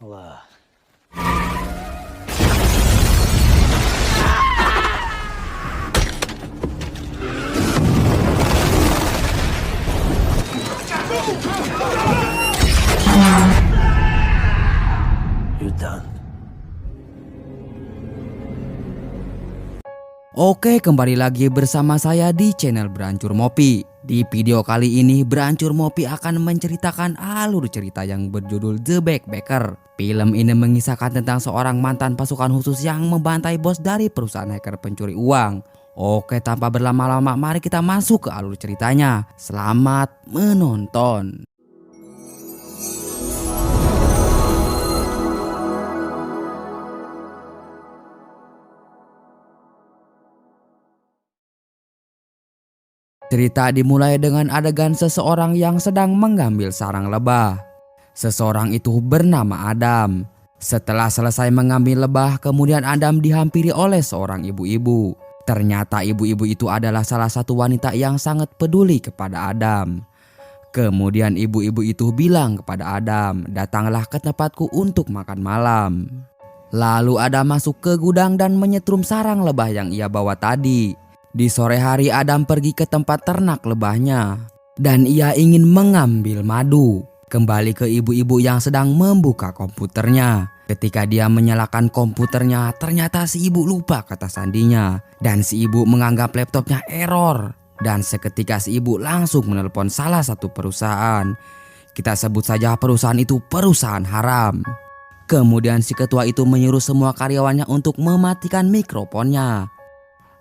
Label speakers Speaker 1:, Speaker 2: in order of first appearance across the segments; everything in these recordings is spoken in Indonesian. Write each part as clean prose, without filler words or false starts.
Speaker 1: Wah. You done.
Speaker 2: Oke, kembali lagi bersama saya di channel Berancur Mopi. Di video kali ini Berancur Mopi akan menceritakan alur cerita yang berjudul The Backpacker. Film ini mengisahkan tentang seorang mantan pasukan khusus yang membantai bos dari perusahaan hacker pencuri uang. Oke, tanpa berlama-lama mari kita masuk ke alur ceritanya. Selamat menonton. Cerita dimulai dengan adegan seseorang yang sedang mengambil sarang lebah. Seseorang itu bernama Adam. Setelah selesai mengambil lebah, kemudian Adam dihampiri oleh seorang ibu-ibu. Ternyata ibu-ibu itu adalah salah satu wanita yang sangat peduli kepada Adam. Kemudian ibu-ibu itu bilang kepada Adam, "Datanglah ke tempatku untuk makan malam." Lalu Adam masuk ke gudang dan menyetrum sarang lebah yang ia bawa tadi. Di sore hari Adam pergi ke tempat ternak lebahnya dan ia ingin mengambil madu. Kembali ke ibu-ibu yang sedang membuka komputernya. Ketika dia menyalakan komputernya, ternyata si ibu lupa kata sandinya dan si ibu menganggap laptopnya error. Dan seketika si ibu langsung menelpon salah satu perusahaan. Kita sebut saja perusahaan itu perusahaan haram. Kemudian si ketua itu menyuruh semua karyawannya untuk mematikan mikrofonnya.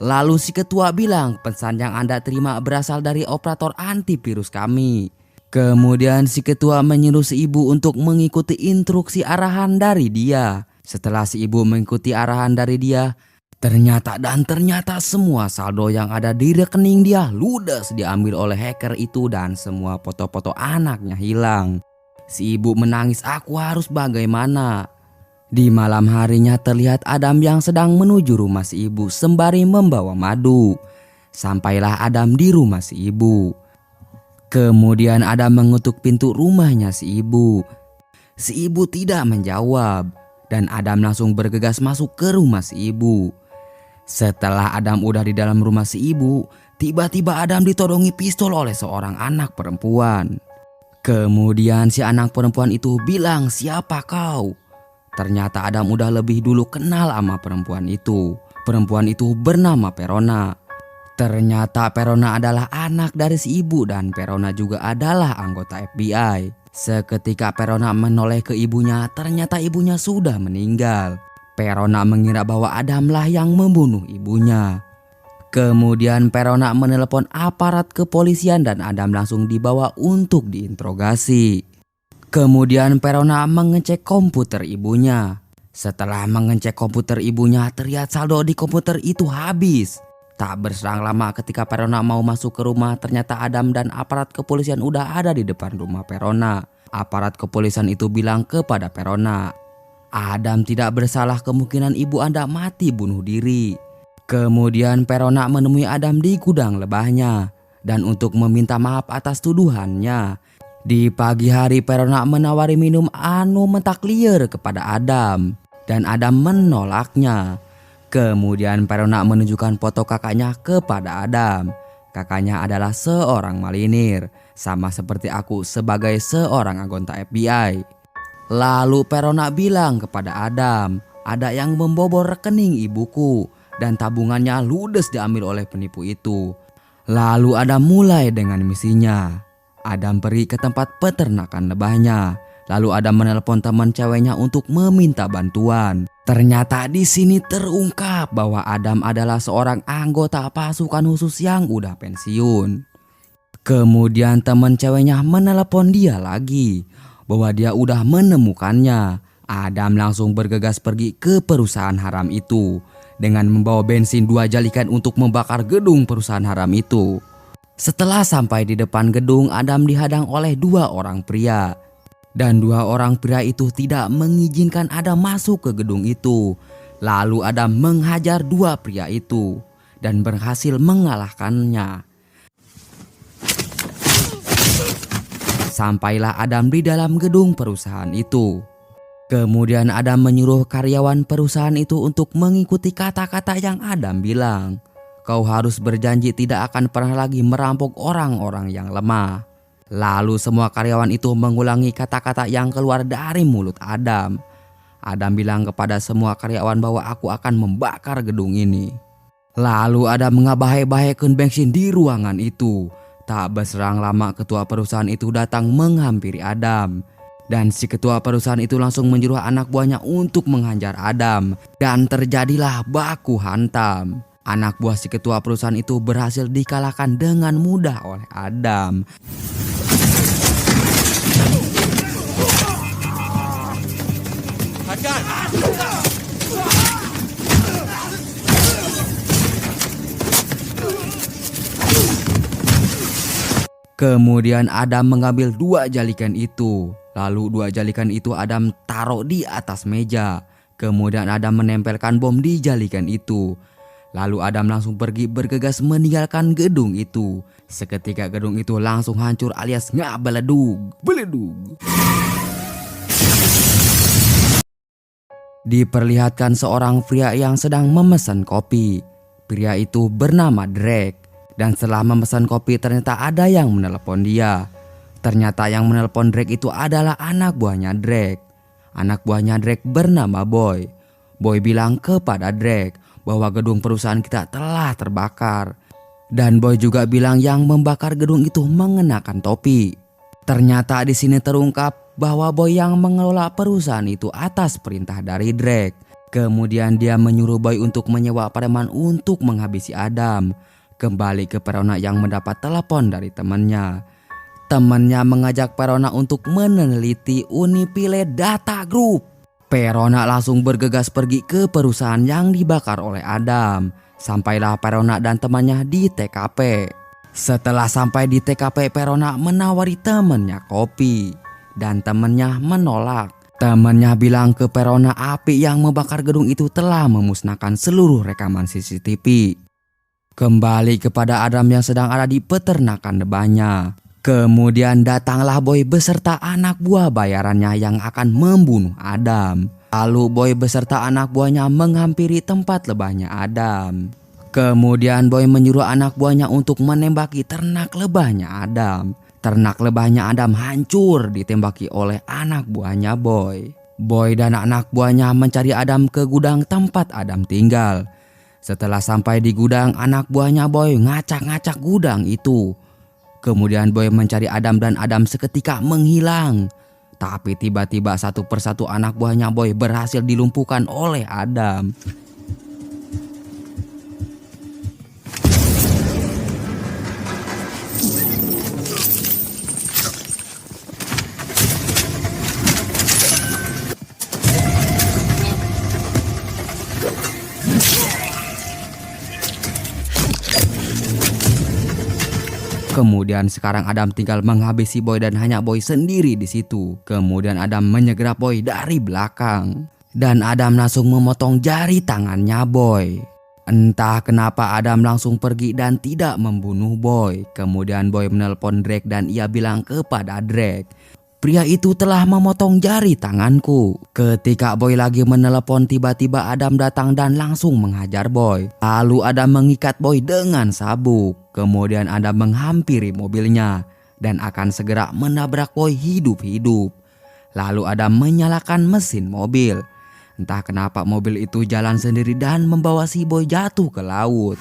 Speaker 2: Lalu si ketua bilang, "Pesan yang Anda terima berasal dari operator antivirus kami." Kemudian si ketua menyuruh si ibu untuk mengikuti instruksi arahan dari dia. Setelah si ibu mengikuti arahan dari dia, ternyata semua saldo yang ada di rekening dia ludes diambil oleh hacker itu dan semua foto-foto anaknya hilang. Si ibu menangis, "Aku harus bagaimana?" Di malam harinya terlihat Adam yang sedang menuju rumah si ibu sembari membawa madu. Sampailah Adam di rumah si ibu. Kemudian Adam mengetuk pintu rumahnya si ibu. Si ibu tidak menjawab dan Adam langsung bergegas masuk ke rumah si ibu. Setelah Adam udah di dalam rumah si ibu, tiba-tiba Adam ditodongi pistol oleh seorang anak perempuan. Kemudian si anak perempuan itu bilang, "Siapa kau?" Ternyata Adam udah lebih dulu kenal sama perempuan itu. Perempuan itu bernama Perona. Ternyata Perona adalah anak dari si ibu dan Perona juga adalah anggota FBI. Seketika Perona menoleh ke ibunya, ternyata ibunya sudah meninggal. Perona mengira bahwa Adamlah yang membunuh ibunya. Kemudian Perona menelepon aparat kepolisian dan Adam langsung dibawa untuk diinterogasi. Kemudian Perona mengecek komputer ibunya. Setelah mengecek komputer ibunya, terlihat saldo di komputer itu habis. Tak berselang lama ketika Perona mau masuk ke rumah, ternyata Adam dan aparat kepolisian udah ada di depan rumah Perona. Aparat kepolisian itu bilang kepada Perona, "Adam tidak bersalah, kemungkinan ibu Anda mati bunuh diri." Kemudian Perona menemui Adam di gudang lebahnya dan untuk meminta maaf atas tuduhannya. Di pagi hari Perona menawari minum anu mentaklir kepada Adam dan Adam menolaknya. Kemudian Perona menunjukkan foto kakaknya kepada Adam. Kakaknya adalah seorang malinir, sama seperti aku sebagai seorang anggota FBI. Lalu Perona bilang kepada Adam, "Ada yang membobol rekening ibuku dan tabungannya ludes diambil oleh penipu itu." Lalu Adam mulai dengan misinya. Adam pergi ke tempat peternakan lebahnya. Lalu Adam menelpon teman ceweknya untuk meminta bantuan. Ternyata di sini terungkap bahwa Adam adalah seorang anggota pasukan khusus yang udah pensiun. Kemudian teman ceweknya menelpon dia lagi bahwa dia udah menemukannya. Adam langsung bergegas pergi ke perusahaan haram itu dengan membawa bensin 2 jalikan untuk membakar gedung perusahaan haram itu. Setelah sampai di depan gedung, Adam dihadang oleh 2 orang pria. Dan 2 orang pria itu tidak mengizinkan Adam masuk ke gedung itu. Lalu Adam menghajar 2 pria itu dan berhasil mengalahkannya. Sampailah Adam di dalam gedung perusahaan itu. Kemudian Adam menyuruh karyawan perusahaan itu untuk mengikuti kata-kata yang Adam bilang. Kau harus berjanji tidak akan pernah lagi merampok orang-orang yang lemah. Lalu semua karyawan itu mengulangi kata-kata yang keluar dari mulut Adam. Adam bilang kepada semua karyawan bahwa aku akan membakar gedung ini. Lalu Adam mengabah-abahkan bensin di ruangan itu. Tak berserang lama ketua perusahaan itu datang menghampiri Adam. Dan si ketua perusahaan itu langsung menyuruh anak buahnya untuk menghajar Adam. Dan terjadilah baku hantam. Anak buah si ketua perusahaan itu berhasil dikalahkan dengan mudah oleh Adam. Kemudian Adam mengambil 2 jalikan itu. Lalu 2 jalikan itu Adam taruh di atas meja. Kemudian Adam menempelkan bom di jalikan itu. Lalu Adam langsung pergi bergegas meninggalkan gedung itu. Seketika gedung itu langsung hancur alias beledug. Diperlihatkan seorang pria yang sedang memesan kopi. Pria itu bernama Drake. Dan setelah memesan kopi ternyata ada yang menelepon dia. Ternyata yang menelepon Drake itu adalah anak buahnya Drake. Anak buahnya Drake bernama Boy. Boy bilang kepada Drake bahwa gedung perusahaan kita telah terbakar. Dan Boy juga bilang yang membakar gedung itu mengenakan topi. Ternyata di sini terungkap bahwa Boy yang mengelola perusahaan itu atas perintah dari Drake. Kemudian dia menyuruh Boy untuk menyewa preman untuk menghabisi Adam. Kembali ke Perona yang mendapat telepon dari temannya. Temannya mengajak Perona untuk meneliti Unipile Data Group. Perona langsung bergegas pergi ke perusahaan yang dibakar oleh Adam. Sampailah Perona dan temannya di TKP. Setelah sampai di TKP, Perona menawari temannya kopi. Dan temannya menolak. Temannya bilang ke Perona api yang membakar gedung itu telah memusnahkan seluruh rekaman CCTV. Kembali kepada Adam yang sedang ada di peternakan lebahnya. Kemudian datanglah Boy beserta anak buah bayarannya yang akan membunuh Adam. Lalu Boy beserta anak buahnya menghampiri tempat lebahnya Adam. Kemudian Boy menyuruh anak buahnya untuk menembaki ternak lebahnya Adam. Ternak lebahnya Adam hancur ditembaki oleh anak buahnya Boy. Boy dan anak buahnya mencari Adam ke gudang tempat Adam tinggal. Setelah sampai di gudang, anak buahnya Boy ngacak-ngacak gudang itu. Kemudian Boy mencari Adam dan Adam seketika menghilang. Tapi tiba-tiba satu persatu anak buahnya Boy berhasil dilumpuhkan oleh Adam. Kemudian sekarang Adam tinggal menghabisi Boy dan hanya Boy sendiri di situ. Kemudian Adam menyegrap Boy dari belakang. Dan Adam langsung memotong jari tangannya Boy. Entah kenapa Adam langsung pergi dan tidak membunuh Boy. Kemudian Boy menelpon Drake dan ia bilang kepada Drake, pria itu telah memotong jari tanganku. Ketika Boy lagi menelepon, tiba-tiba Adam datang dan langsung menghajar Boy. Lalu Adam mengikat Boy dengan sabuk. Kemudian Adam menghampiri mobilnya dan akan segera menabrak Boy hidup-hidup. Lalu Adam menyalakan mesin mobil. Entah kenapa mobil itu jalan sendiri dan membawa si Boy jatuh ke laut.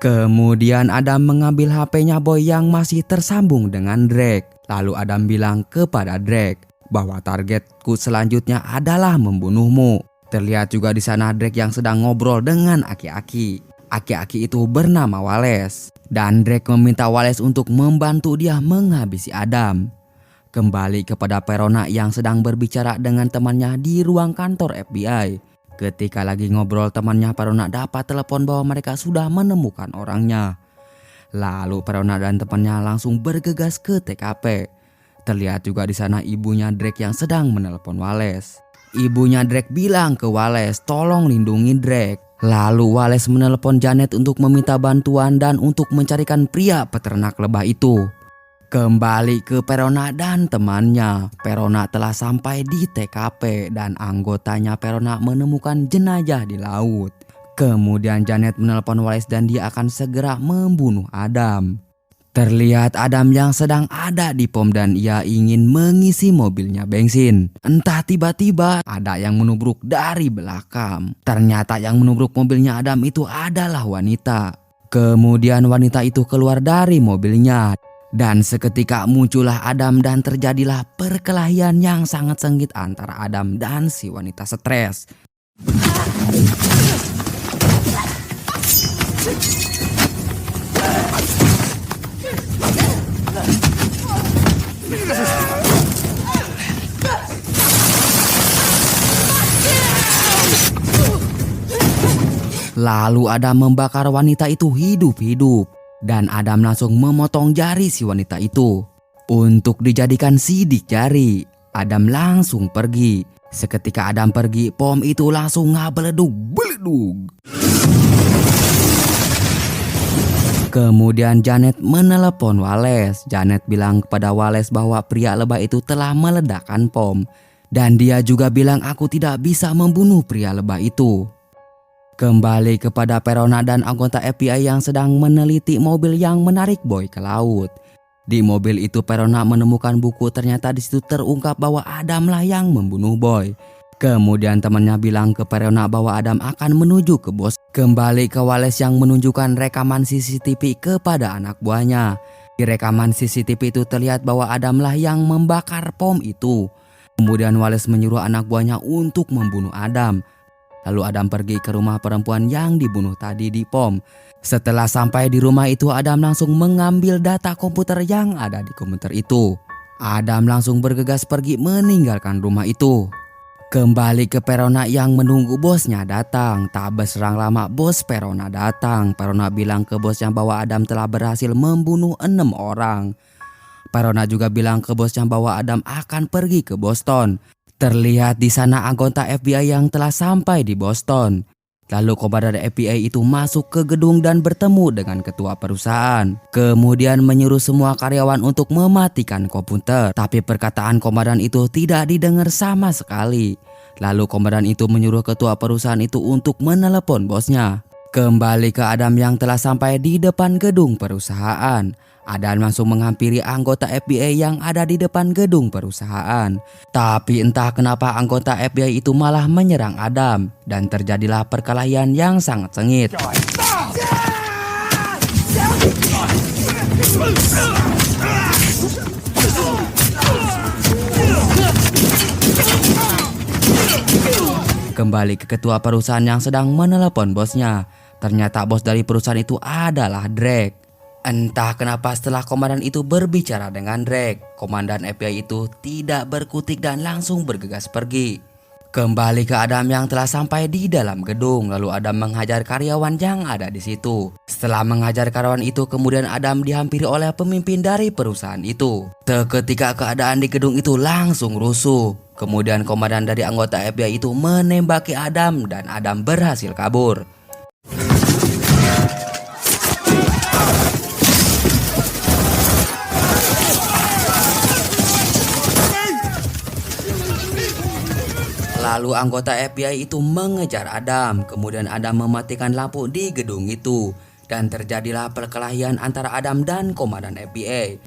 Speaker 2: Kemudian Adam mengambil HP-nya Boy yang masih tersambung dengan Drake. Lalu Adam bilang kepada Drake bahwa targetku selanjutnya adalah membunuhmu. Terlihat juga di sana Drake yang sedang ngobrol dengan aki-aki. Aki-aki itu bernama Wallace. Dan Drake meminta Wallace untuk membantu dia menghabisi Adam. Kembali kepada Perona yang sedang berbicara dengan temannya di ruang kantor FBI. Ketika lagi ngobrol, temannya Perona dapat telepon bahwa mereka sudah menemukan orangnya. Lalu Perona dan temannya langsung bergegas ke TKP. Terlihat juga di sana ibunya Drake yang sedang menelepon Wallace. Ibunya Drake bilang ke Wallace, tolong lindungi Drake. Lalu Wallace menelepon Janet untuk meminta bantuan dan untuk mencarikan pria peternak lebah itu. Kembali ke Verona dan temannya, Verona telah sampai di TKP dan anggotanya Verona menemukan jenazah di laut. Kemudian Janet menelpon Wallace dan dia akan segera membunuh Adam. Terlihat Adam yang sedang ada di pom dan ia ingin mengisi mobilnya bensin. Entah tiba-tiba ada yang menubruk dari belakang. Ternyata yang menubruk mobilnya Adam itu adalah wanita. Kemudian wanita itu keluar dari mobilnya. Dan seketika muncullah Adam dan terjadilah perkelahian yang sangat sengit antara Adam dan si wanita stres. Lalu Adam membakar wanita itu hidup-hidup dan Adam langsung memotong jari si wanita itu untuk dijadikan sidik jari. Adam langsung pergi. Seketika Adam pergi, pom itu langsung ngabeledug-beledug. Kemudian Janet menelepon Wallace. Janet bilang kepada Wallace bahwa pria lebah itu telah meledakkan pom. Dan dia juga bilang aku tidak bisa membunuh pria lebah itu. Kembali kepada Verona dan anggota FBI yang sedang meneliti mobil yang menarik Boy ke laut. Di mobil itu Verona menemukan buku, ternyata di situ terungkap bahwa Adamlah yang membunuh Boy. Kemudian temannya bilang ke Verona bahwa Adam akan menuju ke bos. Kembali ke Wallace yang menunjukkan rekaman CCTV kepada anak buahnya. Di rekaman CCTV itu terlihat bahwa Adamlah yang membakar pom itu. Kemudian Wallace menyuruh anak buahnya untuk membunuh Adam. Lalu Adam pergi ke rumah perempuan yang dibunuh tadi di pom. Setelah sampai di rumah itu, Adam langsung mengambil data komputer yang ada di komputer itu. Adam langsung bergegas pergi meninggalkan rumah itu. Kembali ke Verona yang menunggu bosnya datang. Tak berserang lama bos Verona datang. Verona bilang ke bosnya bahwa Adam telah berhasil membunuh 6 orang. Verona juga bilang ke bosnya bahwa Adam akan pergi ke Boston. Terlihat di sana anggota FBI yang telah sampai di Boston. Lalu komandan FBI itu masuk ke gedung dan bertemu dengan ketua perusahaan. Kemudian menyuruh semua karyawan untuk mematikan komputer. Tapi perkataan komandan itu tidak didengar sama sekali. Lalu komandan itu menyuruh ketua perusahaan itu untuk menelepon bosnya. Kembali ke Adam yang telah sampai di depan gedung perusahaan. Adam langsung menghampiri anggota FBI yang ada di depan gedung perusahaan. Tapi entah kenapa anggota FBI itu malah menyerang Adam. Dan terjadilah perkelahian yang sangat sengit. Kembali ke ketua perusahaan yang sedang menelepon bosnya. Ternyata bos dari perusahaan itu adalah Drake. Entah kenapa setelah komandan itu berbicara dengan Drake, komandan FBI itu tidak berkutik dan langsung bergegas pergi. Kembali ke Adam yang telah sampai di dalam gedung, lalu Adam menghajar karyawan yang ada di situ. Setelah menghajar karyawan itu, kemudian Adam dihampiri oleh pemimpin dari perusahaan itu. Seketika keadaan di gedung itu langsung rusuh. Kemudian komandan dari anggota FBI itu menembaki Adam dan Adam berhasil kabur. Lalu anggota FBI itu mengejar Adam. Kemudian Adam mematikan lampu di gedung itu. Dan terjadilah perkelahian antara Adam dan komandan FBI.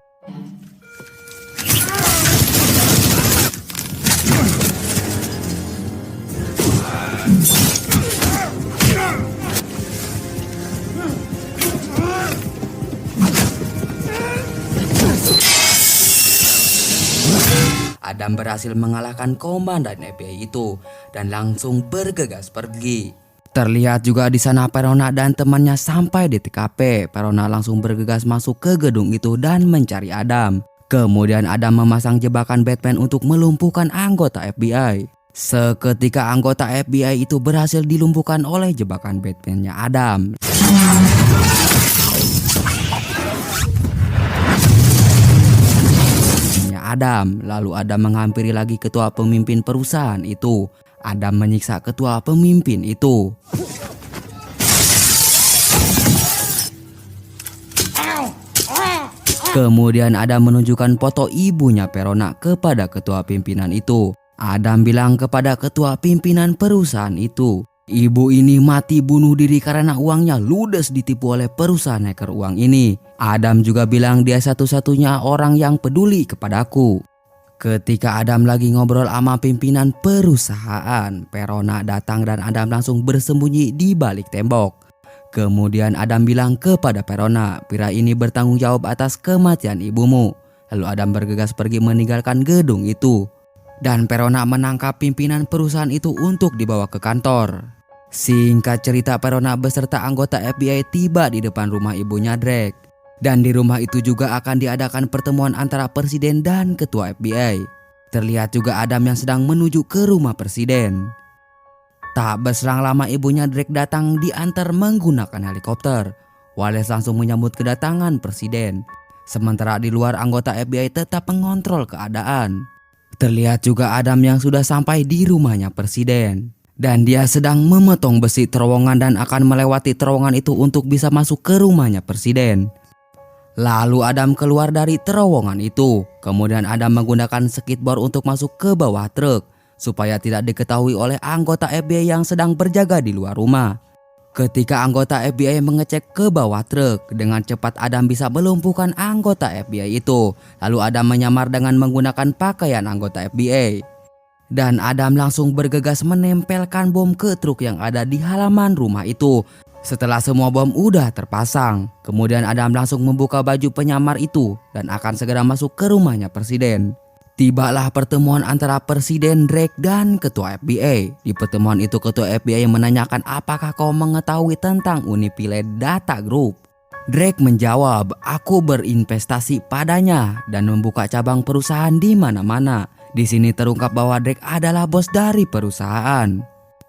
Speaker 2: Adam berhasil mengalahkan komandan FBI itu dan langsung bergegas pergi. Terlihat juga di sana Verona dan temannya sampai di TKP. Verona langsung bergegas masuk ke gedung itu dan mencari Adam. Kemudian Adam memasang jebakan Batman untuk melumpuhkan anggota FBI. Seketika anggota FBI itu berhasil dilumpuhkan oleh jebakan Batman-nya Adam. Lalu Adam menghampiri lagi ketua pemimpin perusahaan itu. Adam menyiksa ketua pemimpin itu. Kemudian Adam menunjukkan foto ibunya Verona kepada ketua pimpinan itu. Adam bilang kepada ketua pimpinan perusahaan itu, ibu ini mati bunuh diri karena uangnya ludes ditipu oleh perusahaan hacker uang ini. Adam juga bilang dia satu-satunya orang yang peduli kepadaku. Ketika Adam lagi ngobrol sama pimpinan perusahaan, Verona datang dan Adam langsung bersembunyi di balik tembok. Kemudian Adam bilang kepada Verona, pria ini bertanggung jawab atas kematian ibumu. Lalu Adam bergegas pergi meninggalkan gedung itu. Dan Verona menangkap pimpinan perusahaan itu untuk dibawa ke kantor. Singkat cerita, Verona beserta anggota FBI tiba di depan rumah ibunya Drake. Dan di rumah itu juga akan diadakan pertemuan antara presiden dan ketua FBI. Terlihat juga Adam yang sedang menuju ke rumah presiden. Tak berselang lama ibunya Drake datang diantar menggunakan helikopter. Wallace langsung menyambut kedatangan presiden. Sementara di luar anggota FBI tetap mengontrol keadaan. Terlihat juga Adam yang sudah sampai di rumahnya presiden. Dan dia sedang memotong besi terowongan dan akan melewati terowongan itu untuk bisa masuk ke rumahnya presiden. Lalu Adam keluar dari terowongan itu. Kemudian Adam menggunakan skateboard untuk masuk ke bawah truk supaya tidak diketahui oleh anggota FBI yang sedang berjaga di luar rumah. Ketika anggota FBI mengecek ke bawah truk, dengan cepat Adam bisa melumpuhkan anggota FBI itu. Lalu Adam menyamar dengan menggunakan pakaian anggota FBI. Dan Adam langsung bergegas menempelkan bom ke truk yang ada di halaman rumah itu. Setelah semua bom udah terpasang, kemudian Adam langsung membuka baju penyamar itu dan akan segera masuk ke rumahnya presiden. Tibalah pertemuan antara Presiden Drake dan Ketua FBI. Di pertemuan itu Ketua FBI menanyakan apakah kau mengetahui tentang Unipiled Data Group. Drake menjawab, aku berinvestasi padanya dan membuka cabang perusahaan di mana-mana. Di sini terungkap bahwa Drake adalah bos dari perusahaan.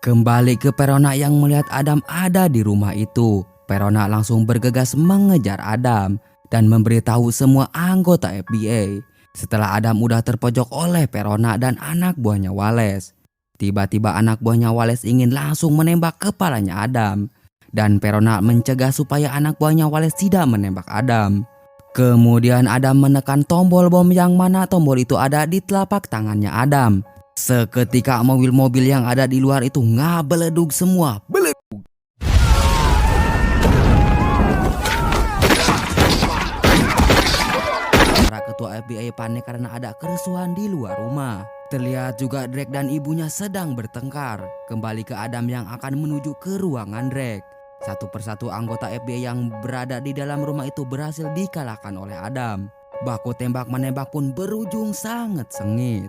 Speaker 2: Kembali ke Verona yang melihat Adam ada di rumah itu. Verona langsung bergegas mengejar Adam dan memberitahu semua anggota FBI. Setelah Adam udah terpojok oleh Verona dan anak buahnya Wallace. Tiba-tiba anak buahnya Wallace ingin langsung menembak kepalanya Adam. Dan Verona mencegah supaya anak buahnya Wallace tidak menembak Adam. Kemudian Adam menekan tombol bom yang mana tombol itu ada di telapak tangannya Adam. Seketika mobil-mobil yang ada di luar itu ngabeledug semua. Para ketua FBI panik karena ada kerusuhan di luar rumah. Terlihat juga Drake dan ibunya sedang bertengkar. Kembali ke Adam yang akan menuju ke ruangan Drake. Satu persatu anggota FBI yang berada di dalam rumah itu berhasil dikalahkan oleh Adam. Baku tembak menembak pun berujung sangat sengit.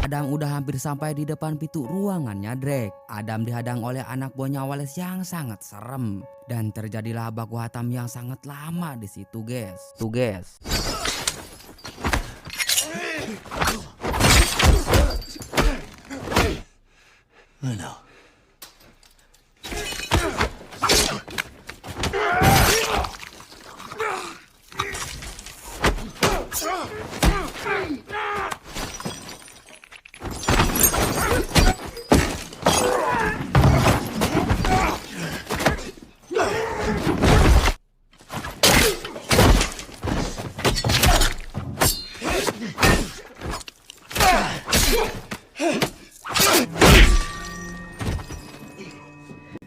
Speaker 2: Adam udah hampir sampai di depan pintu ruangannya Drake. Adam dihadang oleh anak buahnya Wallace yang sangat serem. Dan terjadilah baku hantam yang sangat lama di situ guys.
Speaker 1: No.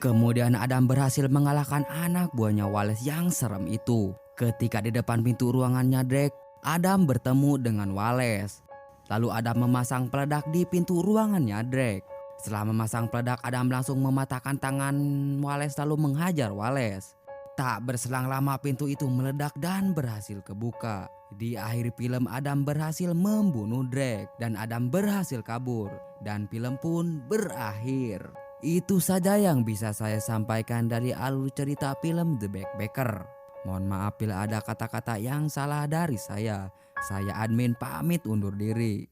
Speaker 2: Kemudian Adam berhasil mengalahkan anak buahnya Wallace yang serem itu. Ketika di depan pintu ruangannya Drake, Adam bertemu dengan Wallace. Lalu Adam memasang peledak di pintu ruangannya Drake. Setelah memasang peledak, Adam langsung mematahkan tangan Wallace lalu menghajar Wallace. Tak berselang lama pintu itu meledak dan berhasil kebuka. Di akhir film Adam berhasil membunuh Drake dan Adam berhasil kabur. Dan film pun berakhir. Itu saja yang bisa saya sampaikan dari alur cerita film The Backpacker. Mohon maaf bila ada kata-kata yang salah dari saya. Saya admin pamit undur diri.